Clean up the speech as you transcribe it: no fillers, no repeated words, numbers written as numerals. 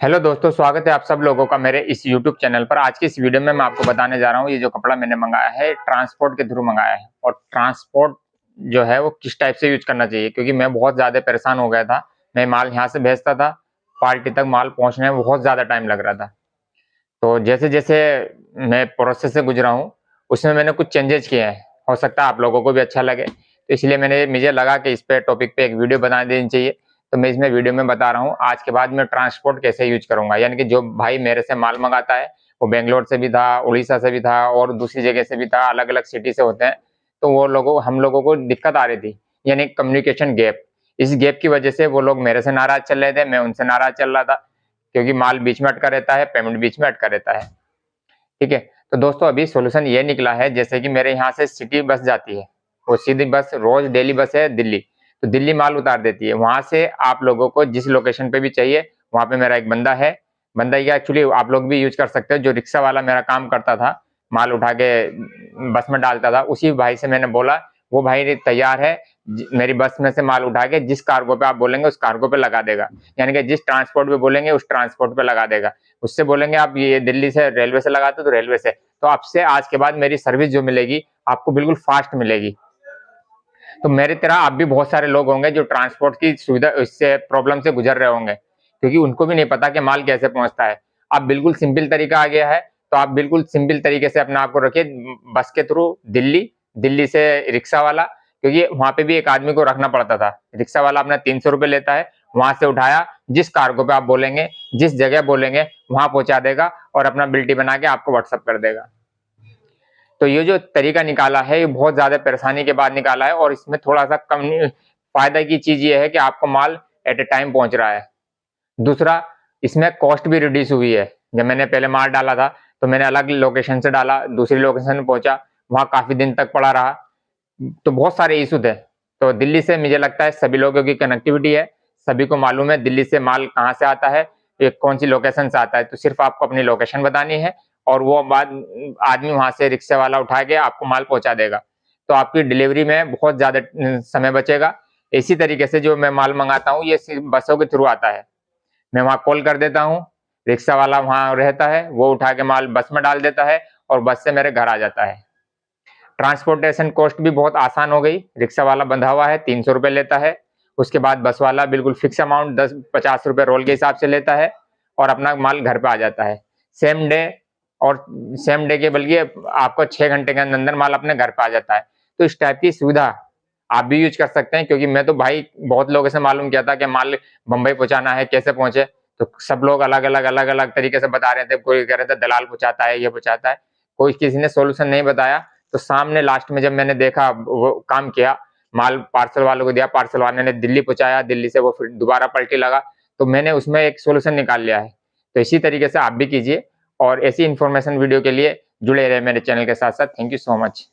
Hello दोस्तों, स्वागत है आप सब लोगों का मेरे इस YouTube चैनल पर। आज की इस वीडियो में मैं आपको बताने जा रहा हूँ, ये जो कपड़ा मैंने मंगाया है ट्रांसपोर्ट के थ्रू मंगाया है। और ट्रांसपोर्ट जो है वो किस टाइप से यूज करना चाहिए, क्योंकि मैं बहुत ज़्यादा परेशान हो गया था। मैं माल यहाँ से भेजता था, पार्टी तक माल पहुँचने में बहुत ज़्यादा टाइम लग रहा था। तो जैसे जैसे मैं प्रोसेस से गुजरा हूँ, उसमें मैंने कुछ चेंजेस किए हैं। हो सकता है आप लोगों को भी अच्छा लगे, तो इसलिए मुझे लगा कि इस पे टॉपिक पे एक वीडियो बना देनी चाहिए। तो मैं इसमें वीडियो में बता रहा हूँ आज के बाद मैं ट्रांसपोर्ट कैसे यूज करूंगा। यानी कि जो भाई मेरे से माल मंगाता है, वो बेंगलोर से भी था, उड़ीसा से भी था और दूसरी जगह से भी था, अलग अलग सिटी से होते हैं। तो वो हम लोगों को दिक्कत आ रही थी, यानी कम्युनिकेशन गैप। इस गैप की वजह से वो लोग मेरे से नाराज चल रहे थे, मैं उनसे नाराज चल रहा था, क्योंकि माल बीच में अटका रहता है, पेमेंट बीच में अटका रहता है। ठीक है। तो दोस्तों अभी सॉल्यूशन ये निकला है, जैसे कि मेरे यहाँ से सिटी बस जाती है, वो सीधी बस रोज डेली बस है दिल्ली। तो दिल्ली माल उतार देती है। वहां से आप लोगों को जिस लोकेशन पे भी चाहिए, वहां पे मेरा एक बंदा है। बंदा या एक्चुअली आप लोग भी यूज कर सकते हो, जो रिक्शा वाला मेरा काम करता था, माल उठा के बस में डालता था, उसी भाई से मैंने बोला। वो भाई तैयार है मेरी बस में से माल उठा के जिस कार्गो पे आप बोलेंगे उस कार्गो पे लगा देगा। यानी कि जिस ट्रांसपोर्ट पे बोलेंगे उस ट्रांसपोर्ट पे लगा देगा। उससे बोलेंगे आप ये दिल्ली से रेलवे से लगाते तो रेलवे से। तो आपसे आज के बाद मेरी सर्विस जो मिलेगी आपको बिल्कुल फास्ट मिलेगी। तो मेरी तरह आप भी बहुत सारे लोग होंगे जो ट्रांसपोर्ट की सुविधा इससे प्रॉब्लम से गुजर रहे होंगे, क्योंकि उनको भी नहीं पता कि माल कैसे पहुंचता है। अब बिल्कुल सिंपल तरीका आ गया है, तो आप बिल्कुल सिंपल तरीके से अपने आप को रखिए बस के थ्रू दिल्ली, दिल्ली से रिक्शा वाला, क्योंकि वहां पे भी एक आदमी को रखना पड़ता था। रिक्शा वाला अपना 300 रुपये लेता है, वहां से उठाया, जिस कार्गो पे आप बोलेंगे, जिस जगह बोलेंगे वहां पहुंचा देगा और अपना बिल्टी बना के आपको व्हाट्सअप कर देगा। तो ये जो तरीका निकाला है ये बहुत ज्यादा परेशानी के बाद निकाला है, और इसमें थोड़ा सा कम फायदा की चीज ये है कि आपको माल एट ए टाइम पहुंच रहा है। दूसरा, इसमें कॉस्ट भी रिड्यूस हुई है। जब मैंने पहले माल डाला था तो मैंने अलग लोकेशन से डाला, दूसरी लोकेशन में पहुंचा, वहां काफी दिन तक पड़ा रहा, तो बहुत सारे इशू थे। तो दिल्ली से मुझे लगता है सभी लोगों की कनेक्टिविटी है, सभी को मालूम है दिल्ली से माल कहाँ से आता है, कौन सी लोकेशन से आता है। तो सिर्फ आपको अपनी लोकेशन बतानी है और वो बाद आदमी वहां से रिक्शे वाला उठा के आपको माल पहुंचा देगा। तो आपकी डिलीवरी में बहुत ज्यादा समय बचेगा। इसी तरीके से जो मैं माल मंगाता हूँ ये सिर्फ बसों के थ्रू आता है। मैं वहां कॉल कर देता हूँ, रिक्शा वाला वहां रहता है, वो उठा के माल बस में डाल देता है और बस से मेरे घर आ जाता है। ट्रांसपोर्टेशन कॉस्ट भी बहुत आसान हो गई। रिक्शा वाला बंधा हुआ है, 300 रुपये लेता है। उसके बाद बस वाला बिल्कुल फिक्स अमाउंट 10-50 रुपये रोल के हिसाब से लेता है और अपना माल घर पे आ जाता है सेम डे। और सेम डे के बल्कि आपको 6 घंटे के अंदर माल अपने घर पे आ जाता है। तो इस टाइप की सुविधा आप भी यूज कर सकते हैं, क्योंकि मैं तो भाई बहुत लोगों से मालूम किया था कि माल बंबई पहुंचाना है, कैसे पहुंचे। तो सब लोग अलग अलग तरीके से बता रहे थे। कोई कह रहे थे दलाल पहुंचाता है, ये पहुंचाता है, कोई किसी ने सोल्यूशन नहीं बताया। तो सामने लास्ट में जब मैंने देखा, वो काम किया, माल पार्सल वालों को दिया, पार्सल वाले ने दिल्ली पहुंचाया, दिल्ली से वो फिर दोबारा पलटी लगा, तो मैंने उसमें एक सोल्यूशन निकाल लिया है। तो इसी तरीके से आप भी कीजिए, और ऐसी इंफॉर्मेशन वीडियो के लिए जुड़े रहे मेरे चैनल के साथ साथ। Thank you so much.